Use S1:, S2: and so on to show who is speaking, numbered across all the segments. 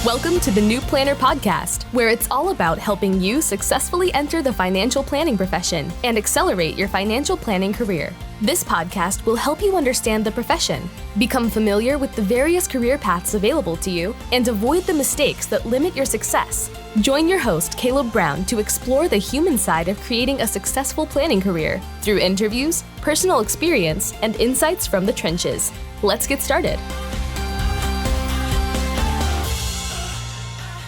S1: Welcome to the New Planner Podcast, where it's all about helping you successfully enter the financial planning profession and accelerate your financial planning career. This podcast will help you understand the profession, become familiar with the various career paths available to you, and avoid the mistakes that limit your success. Join your host, Caleb Brown, to explore the human side of creating a successful planning career through interviews, personal experience, and insights from the trenches. Let's get started.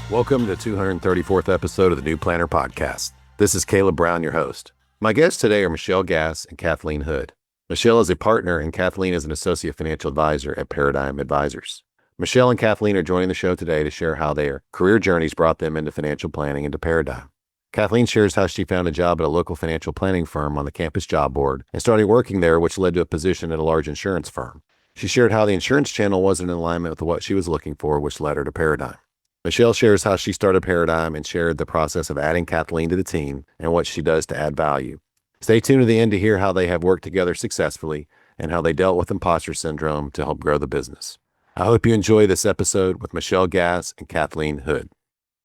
S2: Welcome to the 234th episode of the New Planner Podcast. This is Caleb Brown, your host. My guests today are Michelle Gass and Kathleen Hood. Michelle is a partner and Kathleen is an associate financial advisor at Paradigm Advisors. Michelle and Kathleen are joining the show today to share how their career journeys brought them into financial planning and to Paradigm. Kathleen shares how she found a job at a local financial planning firm on the campus job board and started working there, which led to a position at a large insurance firm. She shared how the insurance channel wasn't in alignment with what she was looking for, which led her to Paradigm. Michelle shares how she started Paradigm and shared the process of adding Kathleen to the team and what she does to add value. Stay tuned to the end to hear how they have worked together successfully and how they dealt with imposter syndrome to help grow the business. I hope you enjoy this episode with Michelle Gass and Kathleen Hood.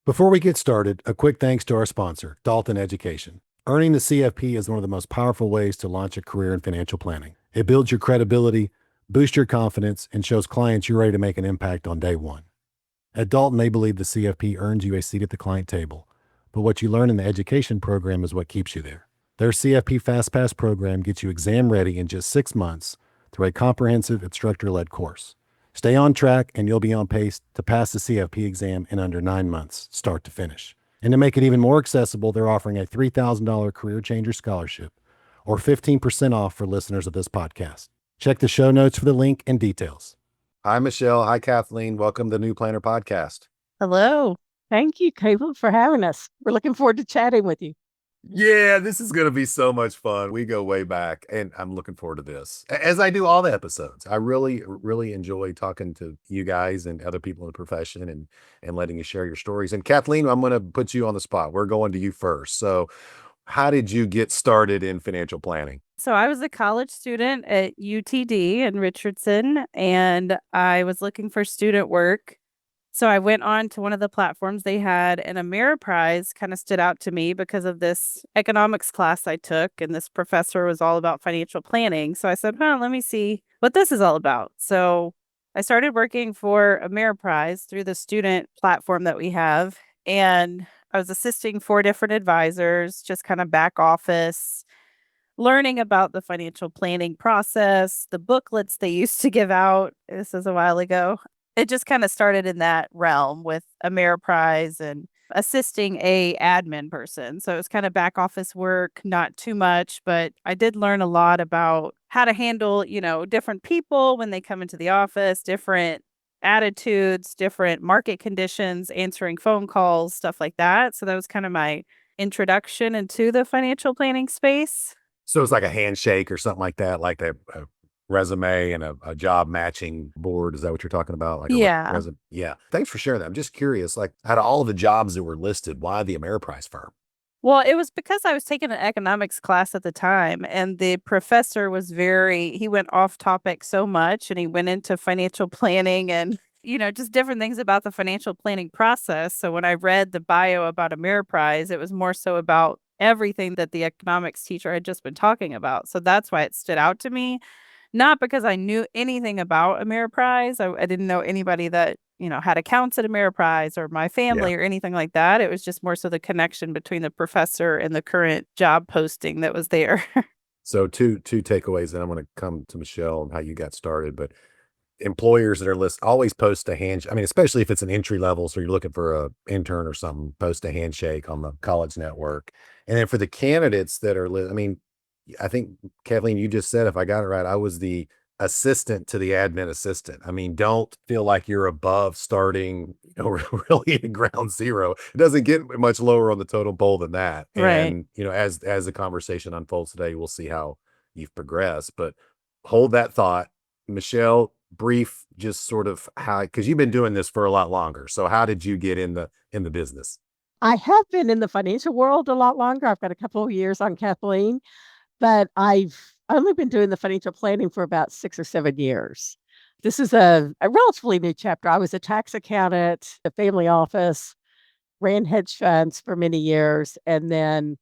S2: Before we get started, a quick thanks to our sponsor, Dalton Education. Earning the CFP is one of the most powerful ways to launch a career in financial planning. It builds your credibility, boosts your confidence, and shows clients you're ready to make an impact on day one. At Dalton, they believe the CFP earns you a seat at the client table, but what you learn in the education program is what keeps you there. Their CFP FastPass program gets you exam ready in just 6 months through a comprehensive instructor-led course. Stay on track and you'll be on pace to pass the CFP exam in under 9 months, start to finish. And to make it even more accessible, they're offering a $3,000 Career Changer Scholarship, or 15% off for listeners of this podcast. Check the show notes for the link and details. Hi, Michelle. Hi, Kathleen. Welcome to the New Planner Podcast.
S3: Hello. Thank you, Caleb, for having us. We're looking forward to chatting with you.
S2: Yeah, this is going to be so much fun. We go way back, and I'm looking forward to this, as I do all the episodes. I really enjoy talking to you guys and other people in the profession and letting you share your stories. And Kathleen, I'm going to put you on the spot. We're going to you first. So how did you get started in financial planning?
S3: So I was a college student at UTD in Richardson, and I was looking for student work. So I went on to one of the platforms they had, and Ameriprise kind of stood out to me because of this economics class I took, and this professor was all about financial planning. So I said, let me see what this is all about. So I started working for Ameriprise through the student platform that we have, and I was assisting 4 different advisors, just kind of back office, learning about the financial planning process, the booklets they used to give out. This is a while ago. It just kind of started in that realm with Ameriprise and assisting a admin person. So it was kind of back office work, not too much, but I did learn a lot about how to handle, different people when they come into the office, different attitudes, different market conditions, answering phone calls, stuff like that. So that was kind of my introduction into the financial planning space.
S2: So it's like a handshake or something like that, like a resume and a job matching board. Is that what you're talking about? Like
S3: Yeah.
S2: Yeah. Thanks for sharing that. I'm just curious, like out of all of the jobs that were listed, why the Ameriprise firm?
S3: Well, it was because I was taking an economics class at the time, and the professor was he went off topic so much, and he went into financial planning and, just different things about the financial planning process. So when I read the bio about Ameriprise, it was more so about everything that the economics teacher had just been talking about. So that's why it stood out to me. Not because I knew anything about Ameriprise. I didn't know anybody that, had accounts at Ameriprise or my family or anything like that. It was just more so the connection between the professor and the current job posting that was there.
S2: So two takeaways, and I'm going to come to Michelle and how you got started. But employers that are listed always post a handshake. I mean, especially if it's an entry level, so you're looking for a intern or something, post a handshake on the college network. And then for the candidates that are, I think, Kathleen, you just said, if I got it right, I was the assistant to the admin assistant. I mean, don't feel like you're above starting, really at ground zero. It doesn't get much lower on the totem pole than that.
S3: Right.
S2: And, as the conversation unfolds today, we'll see how you've progressed. But hold that thought. Michelle, brief, just sort of how, because you've been doing this for a lot longer. So how did you get in the business?
S3: I have been in the financial world a lot longer. I've got a couple of years on Kathleen, but I've only been doing the financial planning for about 6 or 7 years.
S4: This is a relatively new chapter. I was a tax accountant, a family office, ran hedge funds for many years, and then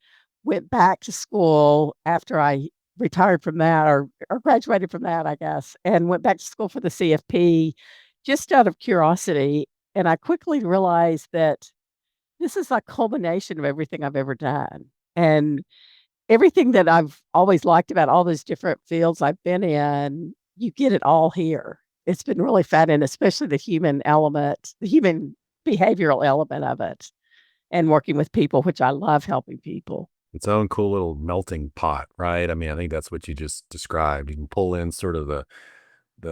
S4: went back to school after I retired from that or graduated from that, I guess, and went back to school for the CFP just out of curiosity. And I quickly realized that this is a culmination of everything I've ever done. And everything that I've always liked about all those different fields I've been in, you get it all here. It's been really fun, and especially the human element, the human behavioral element of it, and working with people, which I love helping people.
S2: Its own cool little melting pot, right? I mean, I think that's what you just described. You can pull in sort of the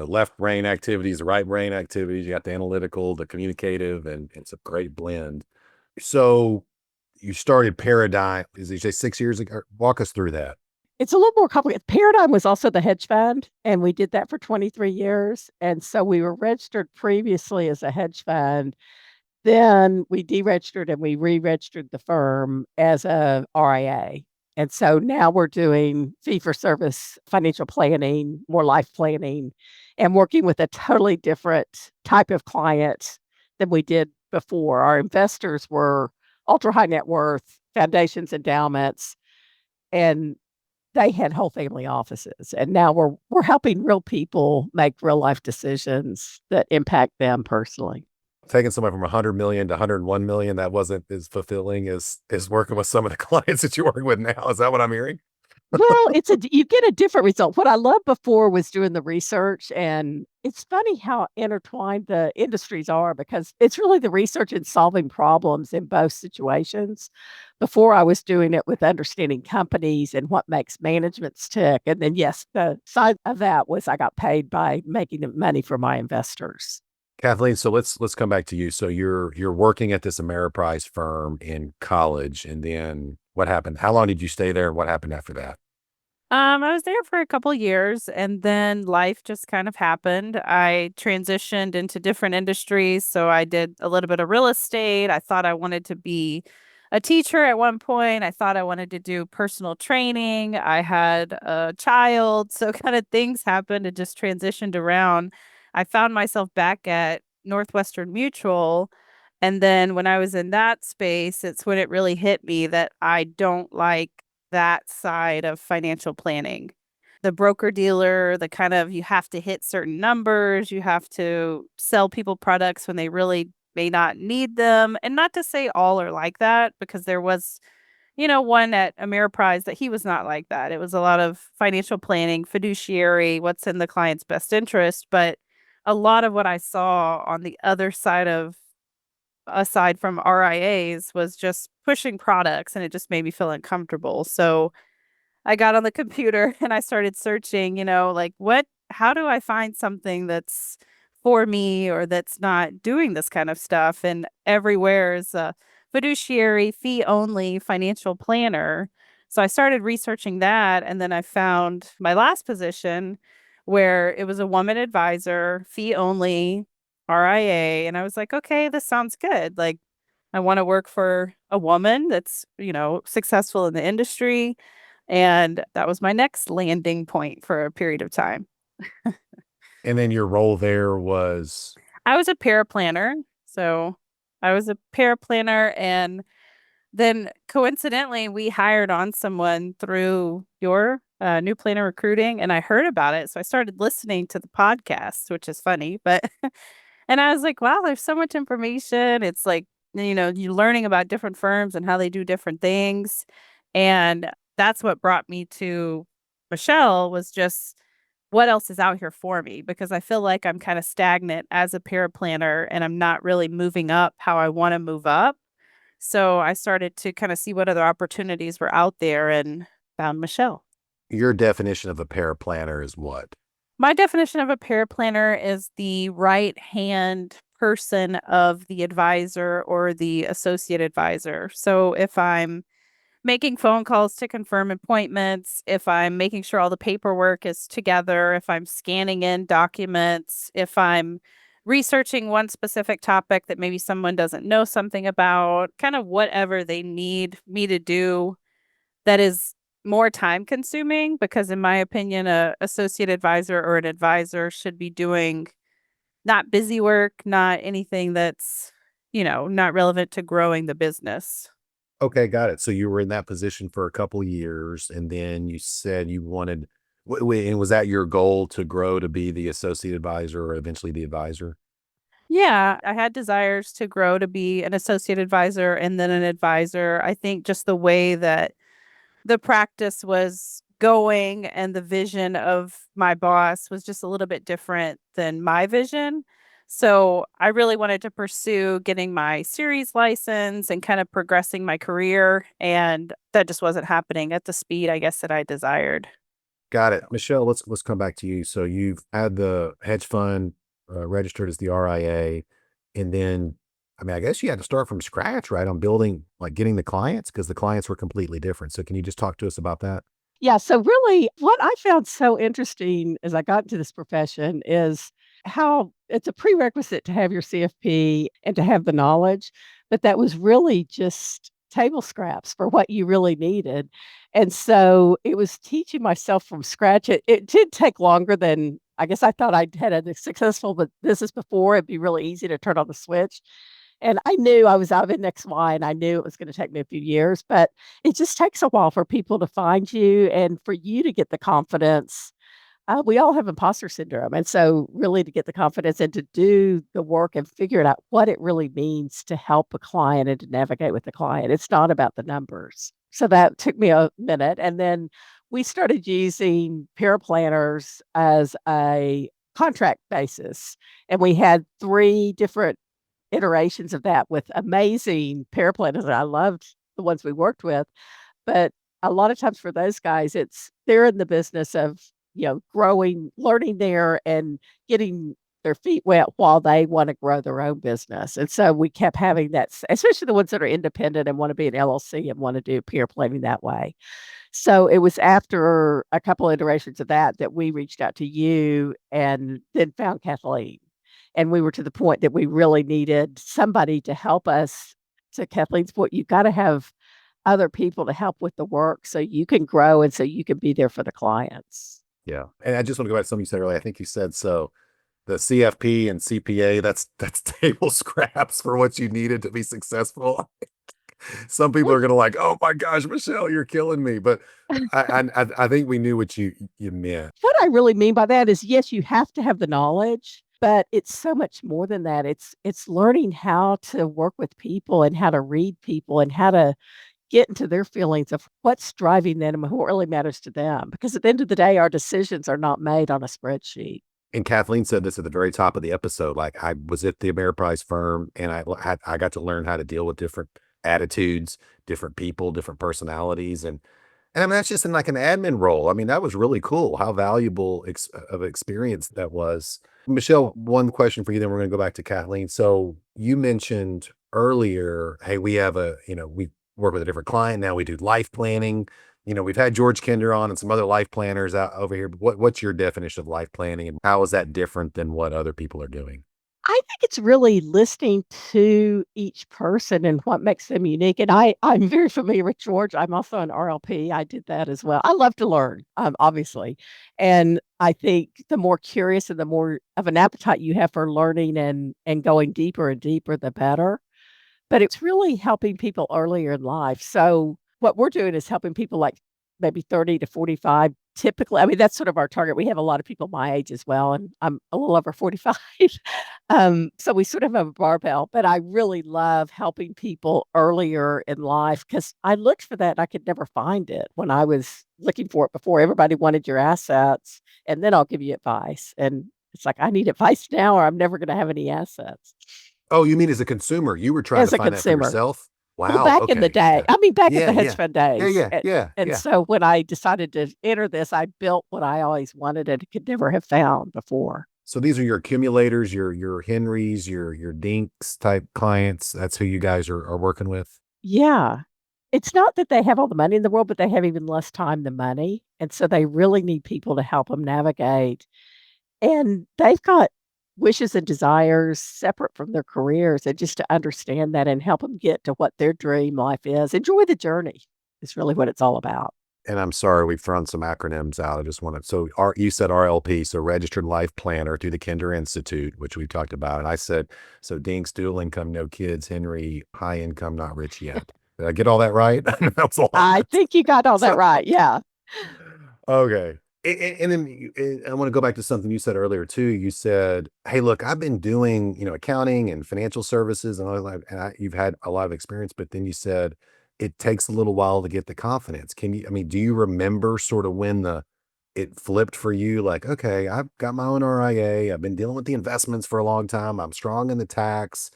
S2: left brain activities, the right brain activities. You got the analytical, the communicative, and it's a great blend. So you started Paradigm, is it say 6 years ago? Walk us through that.
S4: It's a little more complicated. Paradigm was also the hedge fund, and we did that for 23 years. And so we were registered previously as a hedge fund. Then we deregistered and we re-registered the firm as a RIA. And so now we're doing fee for service financial planning, more life planning, and working with a totally different type of client than we did before. Our investors were ultra high net worth foundations, endowments, and they had whole family offices. And now we're helping real people make real life decisions that impact them personally.
S2: Taking someone from 100 million to 101 million, that wasn't as fulfilling as working with some of the clients that you're working with now. Is that what I'm hearing?
S4: Well, you get a different result. What I loved before was doing the research, and it's funny how intertwined the industries are because it's really the research and solving problems in both situations. Before I was doing it with understanding companies and what makes managements tick. And then yes, the side of that was I got paid by making the money for my investors.
S2: Kathleen, so let's come back to you. So you're working at this Ameriprise firm in college, and then what happened? How long did you stay there, and what happened after that?
S3: I was there for a couple years and then life just kind of happened. I transitioned into different industries. So I did a little bit of real estate. I thought I wanted to be a teacher at one point. I thought I wanted to do personal training. I had a child. So kind of things happened and just transitioned around. I found myself back at Northwestern Mutual. And then when I was in that space, it's when it really hit me that I don't like that side of financial planning. The broker dealer, the kind of you have to hit certain numbers, you have to sell people products when they really may not need them. And not to say all are like that, because there was, one at Ameriprise that he was not like that. It was a lot of financial planning, fiduciary, what's in the client's best interest. But a lot of what I saw on the other side of aside from RIAs was just pushing products, and it just made me feel uncomfortable. So I got on the computer and I started searching, like how do I find something that's for me or that's not doing this kind of stuff? And everywhere is a fiduciary fee only financial planner. So I started researching that. And then I found my last position where it was a woman advisor, fee only, RIA. And I was like, okay, this sounds good. Like, I want to work for a woman that's, successful in the industry. And that was my next landing point for a period of time.
S2: And then your role there was?
S3: I was a paraplanner. So I was a paraplanner. And then coincidentally, we hired on someone through your new planner recruiting. And I heard about it. So I started listening to the podcast, which is funny. But, and I was like, wow, there's so much information. It's like, you're learning about different firms and how they do different things. And that's what brought me to Michelle, was just what else is out here for me, because I feel like I'm kind of stagnant as a paraplanner and I'm not really moving up how I want to move up. So I started to kind of see what other opportunities were out there and found Michelle.
S2: Your definition of a paraplanner is what?
S3: My definition of a paraplanner is the right hand person of the advisor or the associate advisor. So if I'm making phone calls to confirm appointments, if I'm making sure all the paperwork is together, if I'm scanning in documents, if I'm researching one specific topic that maybe someone doesn't know something about, kind of whatever they need me to do that is more time consuming because in my opinion, a associate advisor or an advisor should be doing not busy work, not anything that's, not relevant to growing the business.
S2: Okay, got it. So you were in that position for a couple years, and then you said you wanted, and was that your goal to grow to be the associate advisor or eventually the advisor?
S3: Yeah, I had desires to grow to be an associate advisor and then an advisor. I think just the way that the practice was going and the vision of my boss was just a little bit different than my vision. So I really wanted to pursue getting my series license and kind of progressing my career. And that just wasn't happening at the speed, I guess, that I desired.
S2: Got it. Michelle, let's come back to you. So you've had the hedge fund registered as the RIA, and then, I mean, I guess you had to start from scratch, right, on building, like getting the clients, because the clients were completely different. So can you just talk to us about that?
S4: Yeah, so really what I found so interesting as I got into this profession is how it's a prerequisite to have your CFP and to have the knowledge, but that was really just table scraps for what you really needed. And so it was teaching myself from scratch. It did take longer than I guess I thought I'd had a successful business before. It'd be really easy to turn on the switch. And I knew I was out of Index Y and I knew it was going to take me a few years, but it just takes a while for people to find you and for you to get the confidence. We all have imposter syndrome. And so, really, to get the confidence and to do the work and figure it out what it really means to help a client and to navigate with the client. It's not about the numbers. So, that took me a minute. And then we started using paraplanners as a contract basis. And we had 3 different iterations of that with amazing paraplanners. I loved the ones we worked with, but a lot of times for those guys, they're in the business of, growing, learning there and getting their feet wet while they want to grow their own business. And so we kept having that, especially the ones that are independent and want to be an LLC and want to do peer planning that way. So it was after a couple iterations of that that we reached out to you and then found Kathleen. And we were to the point that we really needed somebody to help us. To Kathleen's point, you've got to have other people to help with the work so you can grow and so you can be there for the clients.
S2: Yeah. And I just want to go back to something you said earlier. I think you said, so the CFP and CPA, that's table scraps for what you needed to be successful. Some people
S4: Well,
S2: are gonna like, oh my gosh, Michelle, you're killing me. But I think we knew what you meant.
S4: what I really mean by that is, yes, you have to have the knowledge, but it's so much more than that. It's learning how to work with people and how to read people and how to get into their feelings of what's driving them and what really matters to them. Because at the end of the day, our decisions are not made on a spreadsheet.
S2: And Kathleen said this at the very top of the episode. Like, I was at the Ameriprise firm, and I got to learn how to deal with different attitudes, different people, different personalities, and I mean, that's just in like an admin role. I mean, that was really cool. How valuable of experience that was. Michelle, one question for you, then we're going to go back to Kathleen. So you mentioned earlier, hey, we have we work with a different client now. We do life planning. We've had George Kinder on and some other life planners out over here. But what's your definition of life planning, and how is that different than what other people are doing?
S4: I think it's really listening to each person and what makes them unique. And I'm very familiar with George. I'm also an RLP. I did that as well. I love to learn, obviously. And I think the more curious and the more of an appetite you have for learning and going deeper and deeper, the better. But it's really helping people earlier in life. So what we're doing is helping people like maybe 30 to 45 typically. I mean, that's sort of our target. We have a lot of people my age as well, and I'm a little over 45. So we sort of have a barbell, but I really love helping people earlier in life because I looked for that and I could never find it when I was looking for it before. Everybody wanted your assets, and then I'll give you advice. And it's like, I need advice now or I'm never going to have any assets.
S2: Oh, you mean as a consumer, you were trying to
S4: As a
S2: find that for
S4: consumer.
S2: yourself?
S4: Well,
S2: Wow.
S4: back in the
S2: Okay.
S4: day,
S2: Yeah.
S4: I mean, back at
S2: Yeah.
S4: the hedge
S2: Yeah.
S4: fund
S2: Yeah.
S4: days,
S2: Yeah. Yeah.
S4: and
S2: Yeah.
S4: so when I decided to enter this, I built what I always wanted and could never have found before.
S2: So these are your accumulators, your Henrys, your Dinks type clients. That's who you guys are working with.
S4: Yeah. It's not that they have all the money in the world, but they have even less time than money, and so they really need people to help them navigate, and they've got wishes and desires separate from their careers, and just to understand that and help them get to what their dream life is. Enjoy the journey is really what it's all about.
S2: And I'm sorry, we've thrown some acronyms out. I just want to, so you said RLP, so Registered Life Planner through the Kinder Institute, which we talked about. And I said, so Dink's dual income, no kids, Henry, high income, not rich yet. Did I get all that right? That was a lot.
S4: I think you got all that right. Yeah.
S2: Okay. And then I want to go back to something you said earlier too. You said, "Hey, look, I've been doing, accounting and financial services and all that, and you've had a lot of experience." But then you said it takes a little while to get the confidence. Can you? I mean, do you remember sort of when it flipped for you? Like, okay, I've got my own RIA. I've been dealing with the investments for a long time. I'm strong in the tax.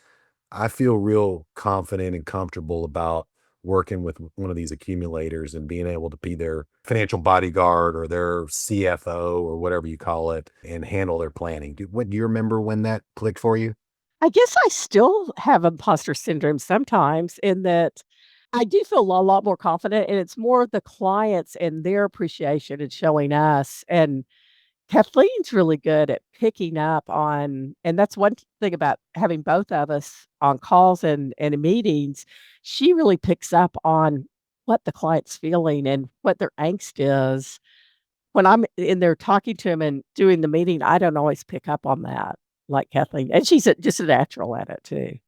S2: I feel real confident and comfortable about working with one of these accumulators and being able to be their financial bodyguard or their CFO or whatever you call it and handle their planning. Do you remember when that clicked for you?
S4: I guess I still have imposter syndrome sometimes in that I do feel a lot more confident, and it's more the clients and their appreciation and showing us. And Kathleen's really good at picking up on, and that's one thing about having both of us on calls and in meetings. She really picks up on what the client's feeling and what their angst is. When I'm in there talking to him and doing the meeting, I don't always pick up on that like Kathleen, and she's just a natural at it too.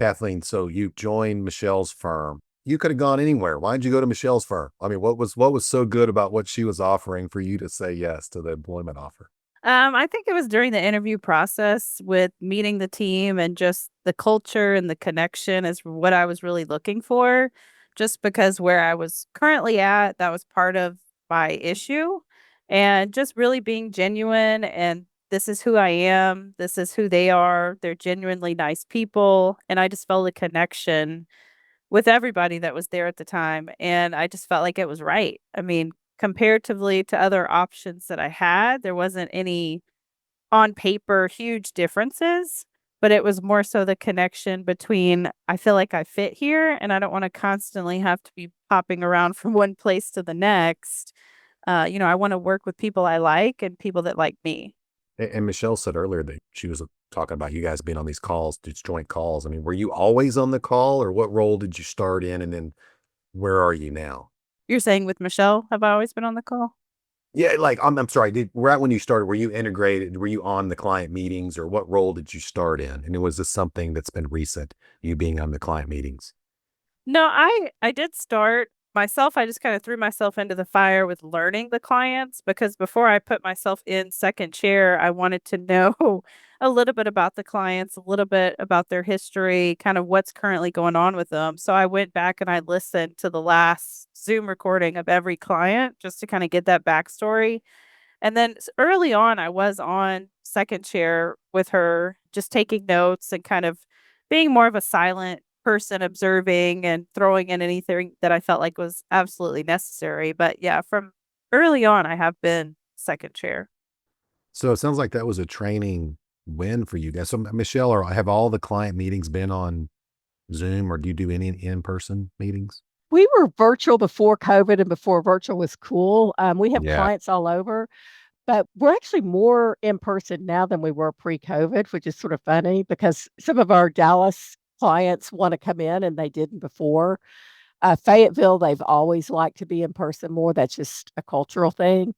S2: Kathleen, so you joined Michelle's firm. You could have gone anywhere. Why did you go to Michelle's firm? I mean, what was so good about what she was offering for you to say yes to the employment offer?
S3: I think it was during the interview process with meeting the team and just the culture and the connection is what I was really looking for. Just because where I was currently at, that was part of my issue. And just really being genuine and this is who I am. This is who they are. They're genuinely nice people. And I just felt a connection with everybody that was there at the time, and I just felt like it was right. I mean, comparatively to other options that I had, there wasn't any on paper huge differences, but it was more so the connection between I feel like I fit here and I don't want to constantly have to be popping around from one place to the next. I want to work with people I like and people that like me.
S2: And Michelle said earlier that she was talking about you guys being on these calls, these joint calls. I mean, were you always on the call or what role did you start in? And then where are you now?
S3: You're saying with Michelle, have I always been on the call?
S2: Yeah, like I'm sorry, right when you started, were you integrated? Were you on the client meetings or what role did you start in? And was this something that's been recent, you being on the client meetings?
S3: No, I did start myself. I just kind of threw myself into the fire with learning the clients because before I put myself in second chair, I wanted to know a little bit about the clients, a little bit about their history, kind of what's currently going on with them. So I went back and I listened to the last Zoom recording of every client just to kind of get that backstory. And then early on, I was on second chair with her, just taking notes and kind of being more of a silent person observing and throwing in anything that I felt like was absolutely necessary. But yeah, from early on, I have been second chair.
S2: So it sounds like that was a training win for you guys. So Michelle, or have all the client meetings been on Zoom or do you do any in-person meetings?
S4: We were virtual before COVID and before virtual was cool. We have
S2: Yeah.
S4: clients all over, but we're actually more in person now than we were pre-COVID, which is sort of funny because some of our Dallas clients want to come in and they didn't before. Fayetteville, they've always liked to be in person more. That's just a cultural thing.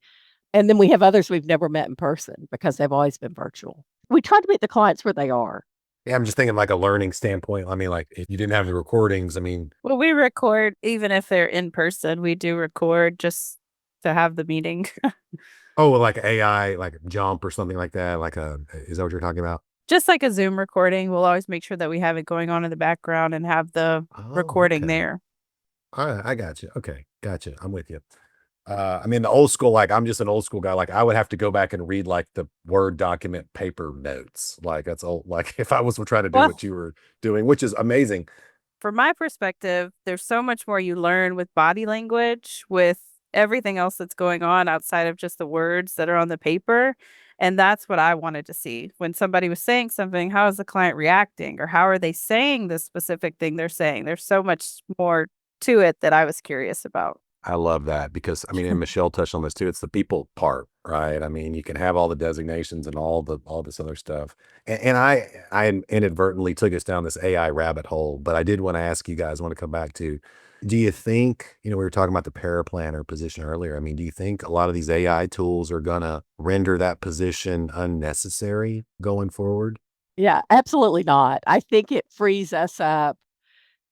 S4: And then we have others we've never met in person because they've always been virtual. We try to meet the clients where they are.
S2: Yeah, I'm just thinking like a learning standpoint. I mean, like if you didn't have the recordings, I mean,
S3: Well, we record, even if they're in person, we do record just to have the meeting.
S2: oh, well, like AI, like Jump or something like that. Is that what you're talking about?
S3: Just like a Zoom recording, we'll always make sure that we have it going on in the background and have the
S2: Oh,
S3: recording
S2: okay.
S3: there.
S2: All right, I got you. Okay, gotcha. I'm with you. I mean, the old school, like I'm just an old school guy. Like I would have to go back and read like the Word document paper notes. Like that's old. Like if I was trying to do
S3: Well,
S2: what you were doing, which is amazing.
S3: from my perspective, there's so much more you learn with body language, with everything else that's going on outside of just the words that are on the paper. And that's what I wanted to see. When somebody was saying something, how is the client reacting? Or how are they saying the specific thing they're saying? There's so much more to it that I was curious about.
S2: I love that because I mean, and Michelle touched on this too. It's the people part, right? I mean, you can have all the designations and all this other stuff. And I inadvertently took us down this AI rabbit hole, but I did want to ask you guys, want to come back to, Do you think, we were talking about the paraplanner position earlier. I mean, do you think a lot of these AI tools are going to render that position unnecessary going forward?
S4: Yeah, absolutely not. I think it frees us up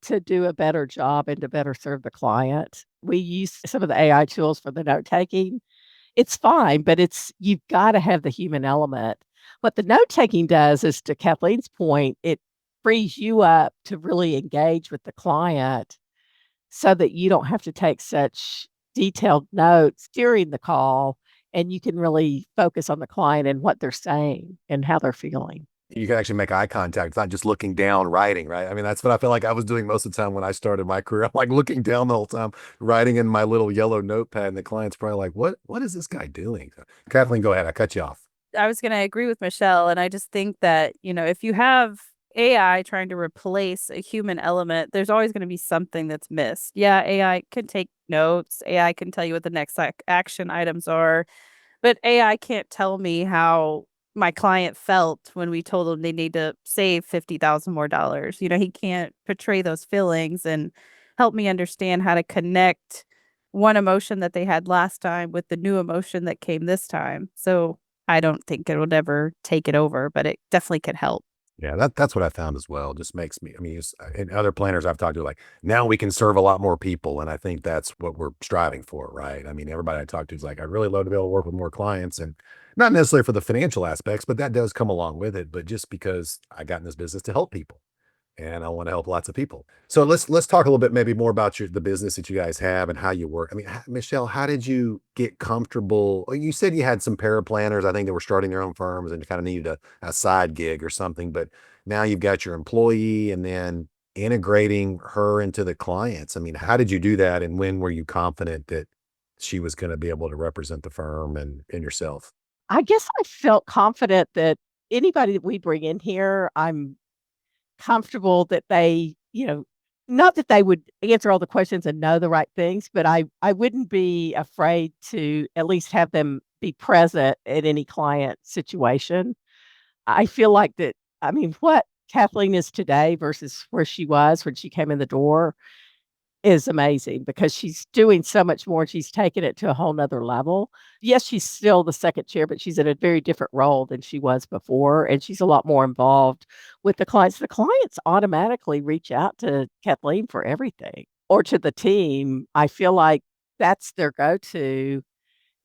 S4: to do a better job and to better serve the client. We use some of the AI tools for the note taking. It's fine, but you've got to have the human element. What the note taking does is, to Kathleen's point, it frees you up to really engage with the client so that you don't have to take such detailed notes during the call, and you can really focus on the client and what they're saying and how they're feeling.
S2: You can actually make eye contact. It's not just looking down, writing, right? I mean, that's what I feel like I was doing most of the time when I started my career. I'm like looking down the whole time, writing in my little yellow notepad, and the client's probably like, what is this guy doing? Kathleen, go ahead. I cut you off.
S3: I was going to agree with Michelle. And I just think that, if you have AI trying to replace a human element, there's always going to be something that's missed. Yeah, AI can take notes. AI can tell you what the next action items are. But AI can't tell me how my client felt when we told them they need to save 50,000 more dollars. He can't portray those feelings and help me understand how to connect one emotion that they had last time with the new emotion that came this time. So I don't think it would ever take it over, but it definitely could help.
S2: Yeah, that's what I found as well. Just makes me, I mean, and other planners I've talked to, like, now we can serve a lot more people. And I think that's what we're striving for, right? I mean, everybody I talk to is like, I really love to be able to work with more clients, and not necessarily for the financial aspects, but that does come along with it. But just because I got in this business to help people, and I want to help lots of people. So let's talk a little bit maybe more about the business that you guys have and how you work. I mean, Michelle, how did you get comfortable? You said you had some paraplanners, I think, that were starting their own firms and kind of needed a side gig or something, but now you've got your employee and then integrating her into the clients. I mean, how did you do that, and when were you confident that she was going to be able to represent the firm and yourself?
S4: I guess I felt confident that anybody that we bring in here, I'm comfortable that they, not that they would answer all the questions and know the right things, but I wouldn't be afraid to at least have them be present at any client situation. I feel like that, I mean, what Kathleen is today versus where she was when she came in the door is amazing, because she's doing so much more. She's taken it to a whole nother level. Yes, she's still the second chair, but she's in a very different role than she was before. And she's a lot more involved with the clients. The clients automatically reach out to Kathleen for everything, or to the team. I feel like that's their go-to,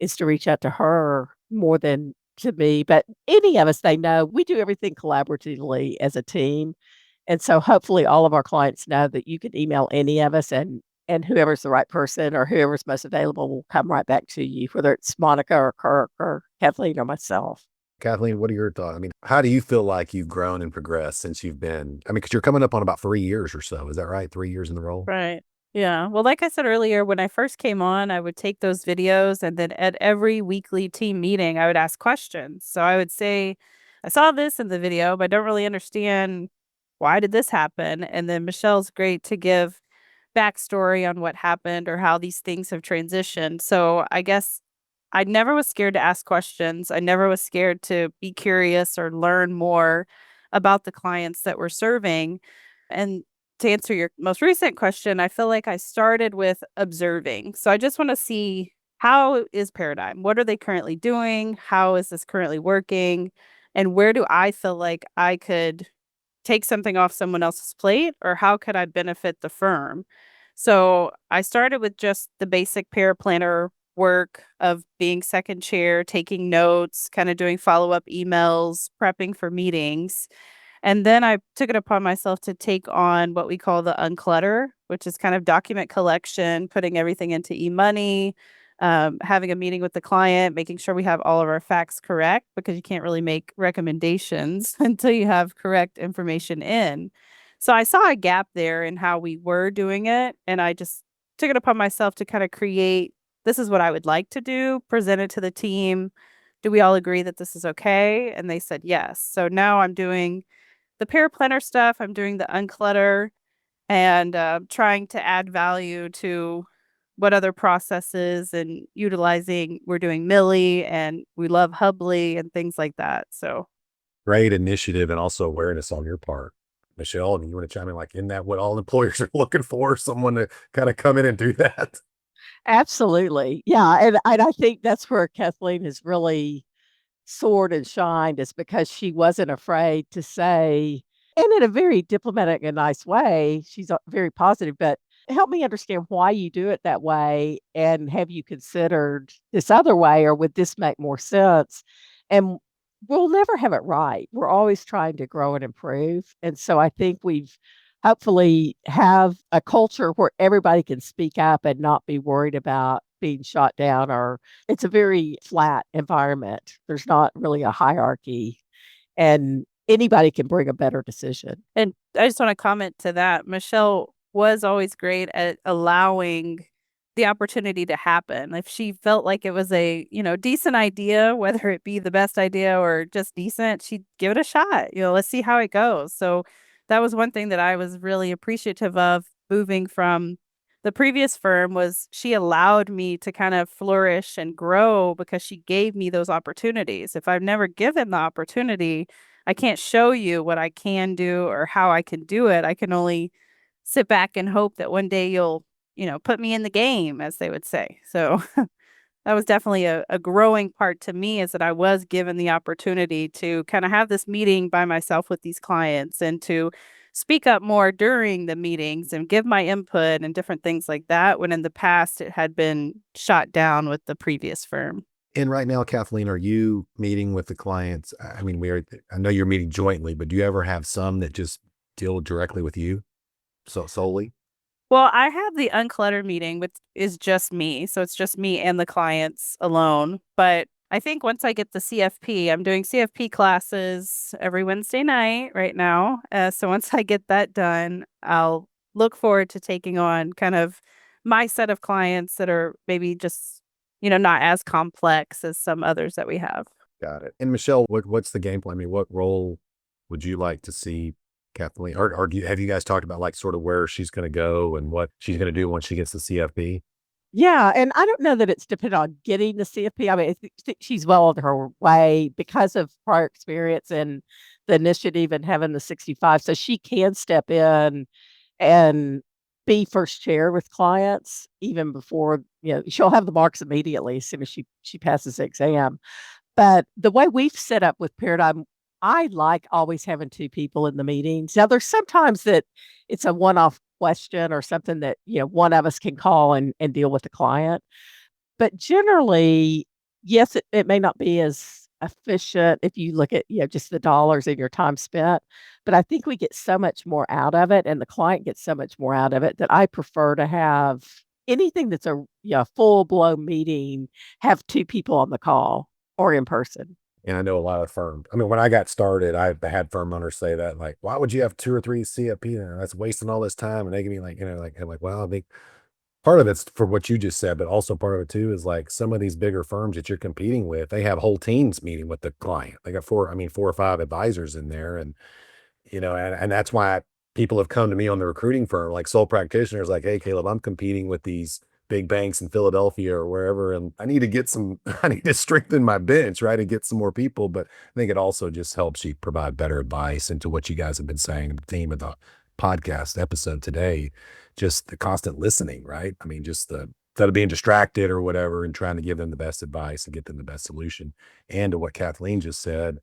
S4: is to reach out to her more than to me. But any of us, they know we do everything collaboratively as a team. And so hopefully all of our clients know that you can email any of us, and whoever's the right person or whoever's most available will come right back to you, whether it's Monica or Kirk or Kathleen or myself.
S2: Kathleen, what are your thoughts? I mean, how do you feel like you've grown and progressed since you've been, I mean, because you're coming up on about 3 years or so. Is that right? 3 years in the role?
S3: Right. Yeah. Well, like I said earlier, when I first came on, I would take those videos, and then at every weekly team meeting, I would ask questions. So I would say, I saw this in the video, but I don't really understand, why did this happen? And then Michelle's great to give backstory on what happened or how these things have transitioned. So I guess I never was scared to ask questions. I never was scared to be curious or learn more about the clients that we're serving. And to answer your most recent question, I feel like I started with observing. So I just want to see, how is Paradigm? What are they currently doing? How is this currently working? And where do I feel like I could take something off someone else's plate, or how could I benefit the firm? So I started with just the basic paraplanner work of being second chair, taking notes, kind of doing follow-up emails, prepping for meetings. And then I took it upon myself to take on what we call the unclutter, which is kind of document collection, putting everything into e-money, having a meeting with the client, making sure we have all of our facts correct, because you can't really make recommendations until you have correct information in. So I saw a gap there in how we were doing it. And I just took it upon myself to kind of create, this is what I would like to do, present it to the team. Do we all agree that this is okay? And they said yes. So now I'm doing the paraplanner stuff, I'm doing the unclutter, and trying to add value to what other processes and utilizing. We're doing Millie, and we love Hubly and things like that. So
S2: Great initiative and also awareness on your part. Michelle, and you want to chime in, like, isn't that what all employers are looking for? Someone to kind of come in and do that?
S4: Absolutely. Yeah, and I think that's where Kathleen has really soared and shined is because she wasn't afraid to say, and in a very diplomatic and nice way, she's very positive, but help me understand why you do it that way. And have you considered this other way, or would this make more sense? And we'll never have it right. We're always trying to grow and improve. And so I think we've hopefully have a culture where everybody can speak up and not be worried about being shot down, or it's a very flat environment. There's not really a hierarchy, and anybody can bring a better decision.
S3: And I just want to comment to that. Michelle was always great at allowing the opportunity to happen. If she felt like it was a, decent idea, whether it be the best idea or just decent, she'd give it a shot. Let's see how it goes. So that was one thing that I was really appreciative of moving from the previous firm, was she allowed me to kind of flourish and grow because she gave me those opportunities. If I've never given the opportunity, I can't show you what I can do or how I can do it. I can only sit back and hope that one day you'll, put me in the game, as they would say. So that was definitely a growing part to me, is that I was given the opportunity to kind of have this meeting by myself with these clients and to speak up more during the meetings and give my input and different things like that, when in the past it had been shot down with the previous firm.
S2: And right now, Kathleen, are you meeting with the clients? I mean, I know you're meeting jointly, but do you ever have some that just deal directly with you solely?
S3: Well, I have the uncluttered meeting, which is just me. So it's just me and the clients alone. But I think once I get the CFP, I'm doing CFP classes every Wednesday night right now. So once I get that done, I'll look forward to taking on kind of my set of clients that are maybe just, not as complex as some others that we have.
S2: Got it. And Michelle, what's the game plan? I mean, what role would you like to see Kathleen, or have you guys talked about, like, sort of where she's going to go and what she's going to do once she gets the CFP?
S4: Yeah, and I don't know that it's dependent on getting the CFP. I mean, think she's well on her way because of prior experience and the initiative and having the 65. So she can step in and be first chair with clients even before, she'll have the marks immediately as soon as she passes the exam. But the way we've set up with Paradigm, I like always having 2 people in the meetings. Now, there's sometimes that it's a one-off question or something that, one of us can call and deal with the client. But generally, yes, it may not be as efficient if you look at, just the dollars and your time spent, but I think we get so much more out of it and the client gets so much more out of it that I prefer to have anything that's a full-blown meeting, have 2 people on the call or in person.
S2: And I know a lot of firms. I mean, when I got started, I had firm owners say that, like, why would you have 2 or 3 CFP? That's wasting all this time. And they give me, like, I'm like, well, I think part of it's for what you just said, but also part of it too is, like, some of these bigger firms that you're competing with, they have whole teams meeting with the client. They got 4 or 5 advisors in there. And, and that's why people have come to me on the recruiting firm, like sole practitioners, like, hey, Caleb, I'm competing with these big banks in Philadelphia or wherever, and I need to strengthen my bench, right, and get some more people. But I think it also just helps you provide better advice into what you guys have been saying. The theme of the podcast episode today, just the constant listening, right? I mean, just instead of being distracted or whatever and trying to give them the best advice and get them the best solution. And to what Kathleen just said,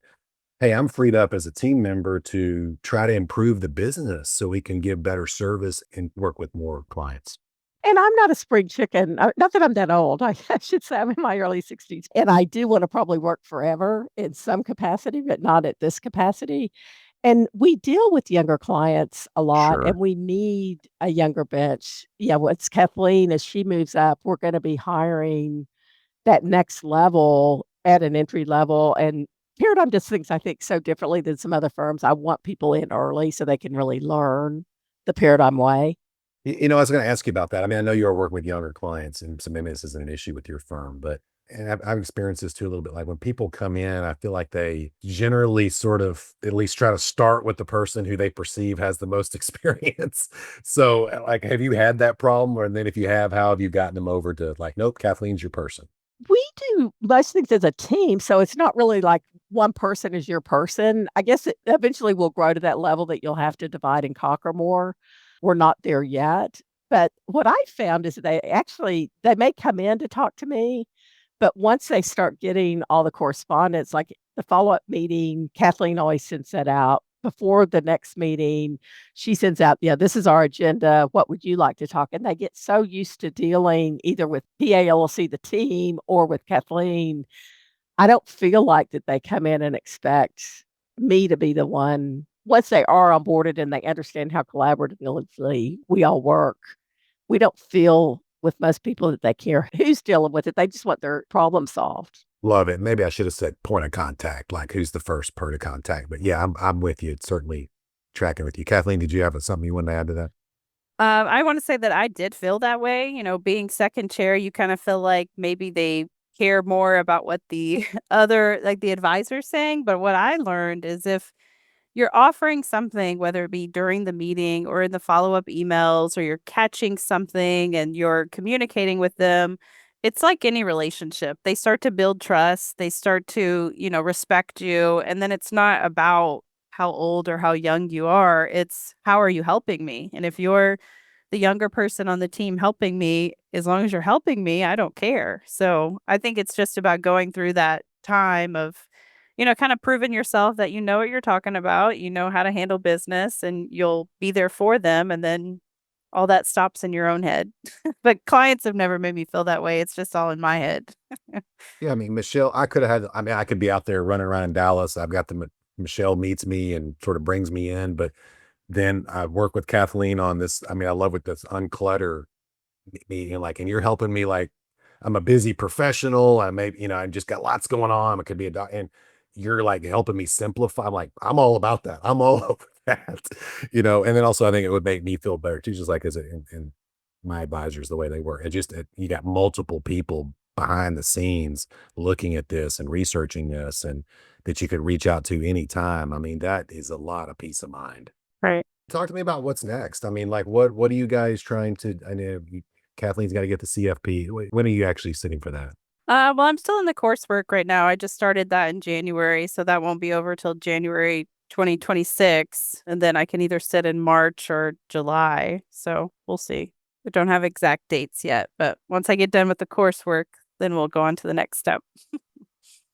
S2: hey, I'm freed up as a team member to try to improve the business so we can give better service and work with more clients.
S4: And I'm not a spring chicken, not that I'm that old, I should say I'm in my early 60s, and I do wanna probably work forever in some capacity, but not at this capacity, and we deal with younger clients a lot,
S2: Sure.
S4: and we need a younger bench. Yeah, what's Kathleen, as she moves up, we're gonna be hiring that next level at an entry level, and Paradigm does things, I think, so differently than some other firms. I want people in early so they can really learn the Paradigm way.
S2: I was going to ask you about that. I mean, I know you're working with younger clients, and so maybe this isn't an issue with your firm, but and I've experienced this too a little bit. Like when people come in, I feel like they generally sort of at least try to start with the person who they perceive has the most experience. So, like, have you had that problem? Or then if you have, how have you gotten them over to, like, nope, Kathleen's your person?
S4: We do most things as a team, so it's not really like one person is your person. I guess it eventually will grow to that level that you'll have to divide and conquer more. We're not there yet. But what I found is that they may come in to talk to me, but once they start getting all the correspondence, like the follow-up meeting, Kathleen always sends that out before the next meeting. She sends out, yeah, this is our agenda. What would you like to talk? And they get so used to dealing either with PALC, the team, or with Kathleen. I don't feel like that they come in and expect me to be the one. Once they are onboarded and they understand how collaboratively we all work, we don't feel with most people that they care who's dealing with it. They just want their problem solved.
S2: Love it. Maybe I should have said point of contact, like who's the first point of contact. But yeah, I'm with you. It's certainly tracking with you. Kathleen, did you have something you wanted to add to that?
S3: I want to say that I did feel that way. Being second chair, you kind of feel like maybe they care more about what the other, like the advisor's saying. But what I learned is if you're offering something, whether it be during the meeting or in the follow-up emails, or you're catching something and you're communicating with them, it's like any relationship. They start to build trust. They start to, respect you. And then it's not about how old or how young you are. It's how are you helping me? And if you're the younger person on the team helping me, as long as you're helping me, I don't care. So I think it's just about going through that time of, kind of proving yourself that you know what you're talking about, you know how to handle business, and you'll be there for them. And then all that stops in your own head. But clients have never made me feel that way. It's just all in my head.
S2: Yeah, I mean, Michelle, I could have had, I mean, I could be out there running around in Dallas. I've got Michelle meets me and sort of brings me in, but then I work with Kathleen on this. I mean, I love with this unclutter meeting, like, and you're helping me, like, I'm a busy professional. I may, I just got lots going on. It could be a doc, and you're like helping me simplify. I'm like, I'm all about that. I'm all over that, and then also I think it would make me feel better too, just like as in my advisors, the way they work. You got multiple people behind the scenes looking at this and researching this and that you could reach out to anytime. I mean, that is a lot of peace of mind.
S3: Right.
S2: Talk to me about what's next. I mean, like, what are you guys trying to? I know Kathleen's got to get the CFP. When are you actually sitting for that?
S3: Well, I'm still in the coursework right now. I just started that in January, so that won't be over till January 2026. And then I can either sit in March or July. So we'll see. I don't have exact dates yet, but once I get done with the coursework, then we'll go on to the next step.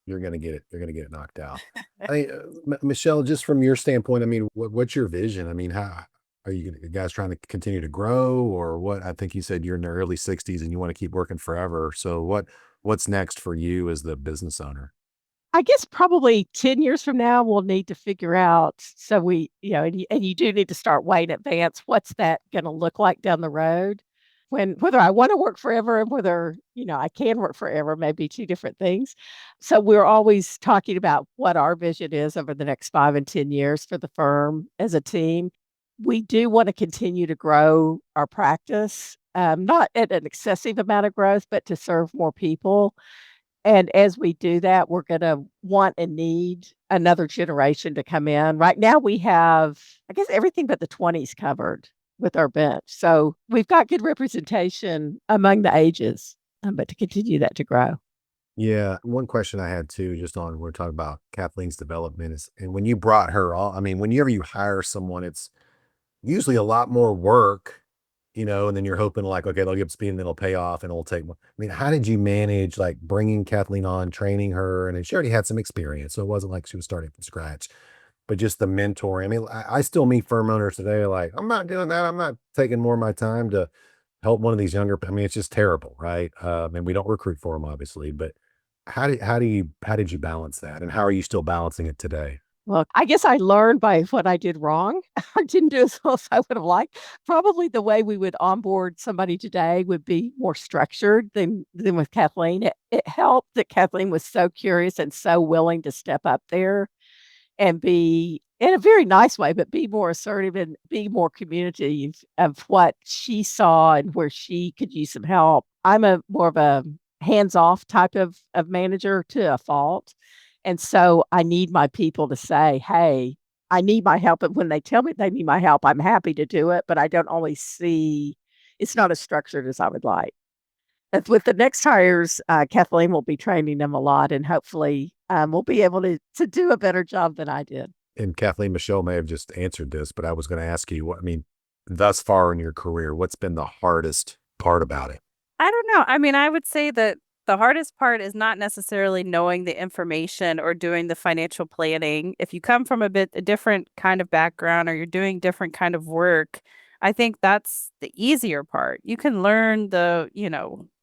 S2: You're gonna get it. You're gonna get it knocked out. Michelle, just from your standpoint, I mean, what's your vision? I mean, how are you guys trying to continue to grow, or what? I think you said you're in the early 60s and you want to keep working forever. So what's next for you as the business owner?
S4: I guess probably 10 years from now, we'll need to figure out. So and you do need to start way in advance. What's that going to look like down the road? Whether I want to work forever and whether, I can work forever may be two different things. So we're always talking about what our vision is over the next 5 and 10 years for the firm as a team. We do want to continue to grow our practice, not at an excessive amount of growth, but to serve more people. And as we do that, we're going to want and need another generation to come in. Right now, we have, I guess, everything but the 20s covered with our bench. So we've got good representation among the ages, but to continue that to grow.
S2: Yeah, one question I had too, just on we're talking about Kathleen's development is, and when you brought her on, I mean, whenever you hire someone, it's usually a lot more work, and then you're hoping like, okay, they'll get up to speed and then it'll pay off and it'll take more. I mean, how did you manage like bringing Kathleen on, training her? And then she already had some experience, so it wasn't like she was starting from scratch, but just the mentoring. I mean, I still meet firm owners today, like, I'm not doing that. I'm not taking more of my time to help one of these younger. I mean, it's just terrible, right? And we don't recruit for them, obviously, but how did you balance that? And how are you still balancing it today?
S4: Well, I guess I learned by what I did wrong. I didn't do as well as I would have liked. Probably the way we would onboard somebody today would be more structured than with Kathleen. It helped that Kathleen was so curious and so willing to step up there and be in a very nice way, but be more assertive and be more communicative of what she saw and where she could use some help. I'm a more of a hands-off type of manager to a fault. And so I need my people to say, hey, I need my help. And when they tell me they need my help, I'm happy to do it. But I don't always see it's not as structured as I would like. With the next hires, Kathleen will be training them a lot, and hopefully we'll be able to do a better job than I did.
S2: And Kathleen, Michelle may have just answered this, but I was going to ask you, thus far in your career, what's been the hardest part about it?
S3: I don't know. I mean, I would say that the hardest part is not necessarily knowing the information or doing the financial planning. If you come from a different kind of background or you're doing different kind of work, I think that's the easier part. You can learn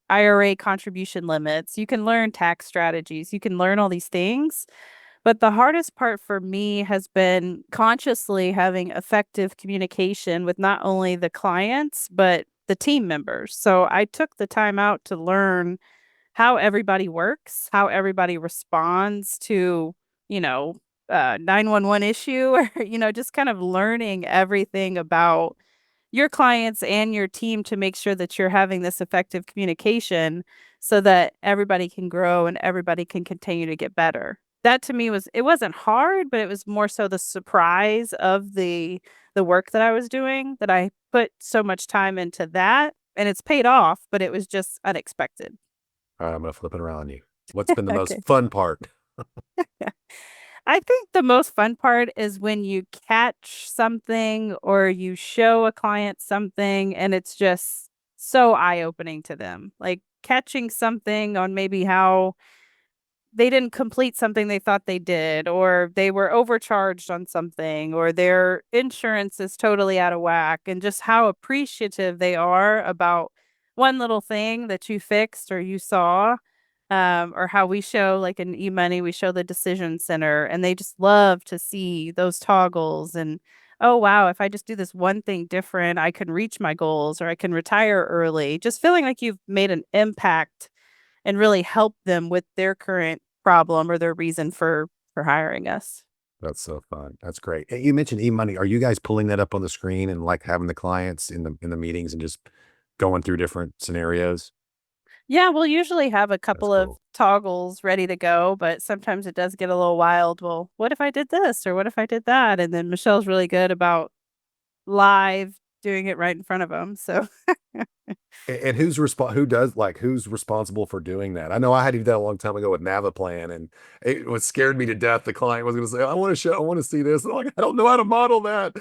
S3: IRA contribution limits, you can learn tax strategies, you can learn all these things. But the hardest part for me has been consciously having effective communication with not only the clients, but the team members. So I took the time out to learn how everybody works, how everybody responds to, 911 issue, or, just kind of learning everything about your clients and your team to make sure that you're having this effective communication so that everybody can grow and everybody can continue to get better. That to me it wasn't hard, but it was more so the surprise of the work that I was doing, that I put so much time into that, and it's paid off, but it was just unexpected.
S2: All right, I'm going to flip it around on you. What's been the most
S3: Okay.
S2: fun part?
S3: I think the most fun part is when you catch something or you show a client something and it's just so eye-opening to them. Like catching something on maybe how they didn't complete something they thought they did, or they were overcharged on something, or their insurance is totally out of whack, and just how appreciative they are about one little thing that you fixed or you saw. Or how we show, like in eMoney, we show the decision center, and they just love to see those toggles. And oh, wow, if I just do this one thing different, I can reach my goals or I can retire early. Just feeling like you've made an impact and really help them with their current problem or their reason for hiring us.
S2: That's so fun. That's great. And you mentioned eMoney. Are you guys pulling that up on the screen and like having the clients in the meetings and just going through different scenarios?
S3: Yeah, we'll usually have a
S2: That's
S3: couple of
S2: cool.
S3: toggles ready to go, but sometimes it does get a little wild. Well, what if I did this or what if I did that? And then Michelle's really good about live doing it right in front of them. So
S2: And who's responsible for doing that? I know I had to do that a long time ago with Navaplan, and it was scared me to death. The client was going to say, I want to see this. And I'm like, I don't know how to model that.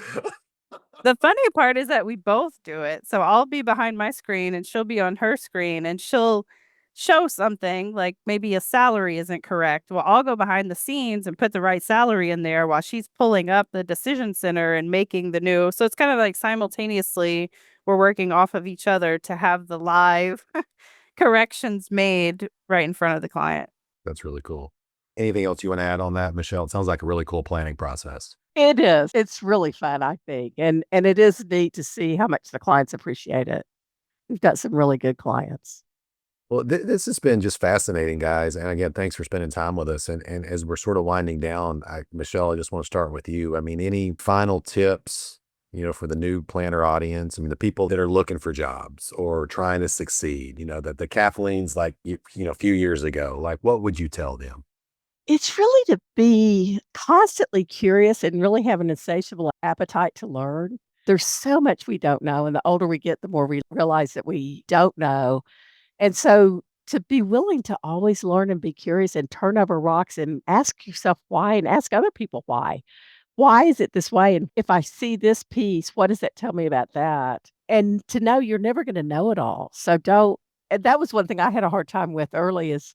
S3: the funny part is that we both do it. So I'll be behind my screen and she'll be on her screen and she'll show something like maybe a salary isn't correct. Well, I'll go behind the scenes and put the right salary in there while she's pulling up the decision center and making the new. So it's kind of like simultaneously we're working off of each other to have the live corrections made right in front of the client.
S2: That's really cool. Anything else you want to add on that, Michelle? It sounds like a really cool planning process.
S4: It is. It's really fun, I think, and it is neat to see how much the clients appreciate it. We've got some really good clients.
S2: Well, this has been just fascinating, guys. And again, thanks for spending time with us. And as we're sort of winding down, Michelle, I just want to start with you. Any final tips, for the new planner audience? The people that are looking for jobs or trying to succeed, that the Kathleen's like, a few years ago, like, what would you tell them?
S4: It's really to be constantly curious and really have an insatiable appetite to learn. There's so much we don't know, and the older we get, the more we realize that we don't know. And so to be willing to always learn and be curious and turn over rocks and ask yourself why and ask other people why. Why is it this way? And if I see this piece, what does that tell me about that? And to know you're never going to know it all. So don't, and that was one thing I had a hard time with early is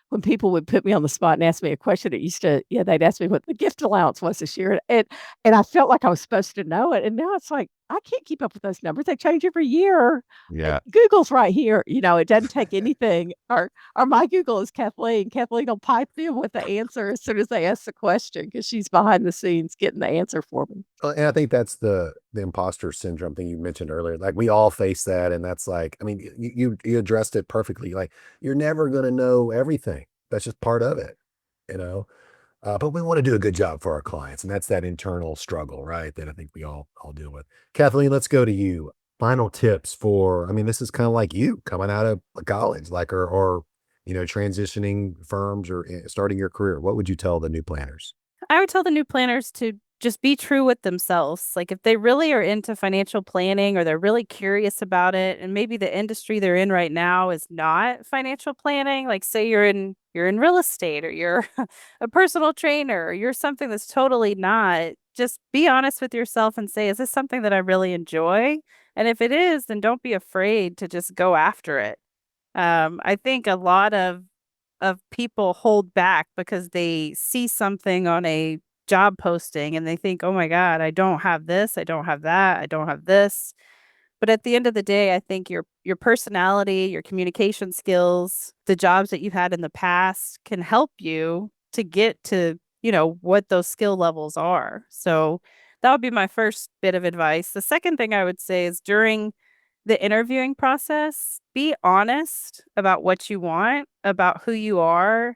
S4: when people would put me on the spot and ask me a question, it used to, they'd ask me what the gift allowance was this year. And I felt like I was supposed to know it. And now it's like, I can't keep up with those numbers. They change every year.
S2: Yeah.
S4: Google's right here. It doesn't take anything. Or my Google is Kathleen. Kathleen will pipe them with the answer as soon as they ask the question because she's behind the scenes getting the answer for me.
S2: And I think that's the imposter syndrome thing you mentioned earlier. Like we all face that. And that's like, you addressed it perfectly. Like you're never going to know everything. That's just part of it, you know? But we want to do a good job for our clients. And that's that internal struggle, right? That I think we all deal with. Kathleen, let's go to you. Final tips for, this is kind of like you coming out of college, like, or transitioning firms or starting your career. What would you tell the new planners?
S3: I would tell the new planners to just be true with themselves. Like if they really are into financial planning or they're really curious about it, and maybe the industry they're in right now is not financial planning, like say you're in real estate or you're a personal trainer or you're something that's totally not, just be honest with yourself and say, is this something that I really enjoy? And if it is, then don't be afraid to just go after it. I think a lot of people hold back because they see something on a job posting and they think, "Oh my God, I don't have this, I don't have that, I don't have this." But at the end of the day, I think your personality, your communication skills, the jobs that you've had in the past can help you to get to, what those skill levels are. So that would be my first bit of advice. The second thing I would say is during the interviewing process, be honest about what you want, about who you are.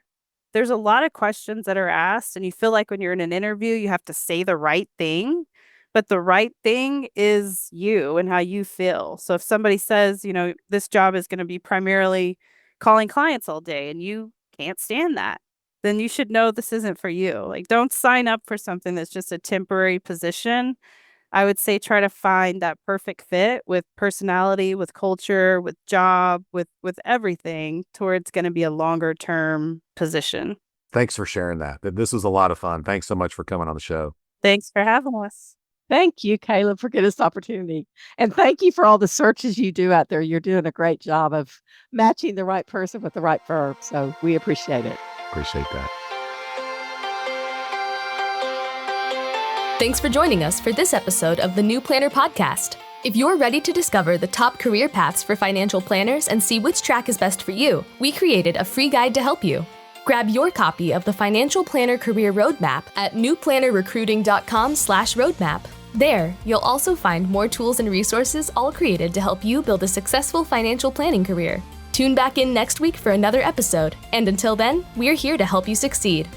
S3: There's a lot of questions that are asked, and you feel like when you're in an interview, you have to say the right thing. But the right thing is you and how you feel. So if somebody says, this job is going to be primarily calling clients all day and you can't stand that, then you should know this isn't for you. Like, don't sign up for something that's just a temporary position. I would say try to find that perfect fit with personality, with culture, with job, with everything towards going to be a longer term position.
S2: Thanks for sharing that. This was a lot of fun. Thanks so much for coming on the show.
S3: Thanks for having us.
S4: Thank you, Caleb, for getting this opportunity. And thank you for all the searches you do out there. You're doing a great job of matching the right person with the right firm. So we appreciate it.
S2: Appreciate that.
S1: Thanks for joining us for this episode of the New Planner Podcast. If you're ready to discover the top career paths for financial planners and see which track is best for you, we created a free guide to help you. Grab your copy of the Financial Planner Career Roadmap at newplannerrecruiting.com/roadmap. There, you'll also find more tools and resources all created to help you build a successful financial planning career. Tune back in next week for another episode, and until then, we're here to help you succeed.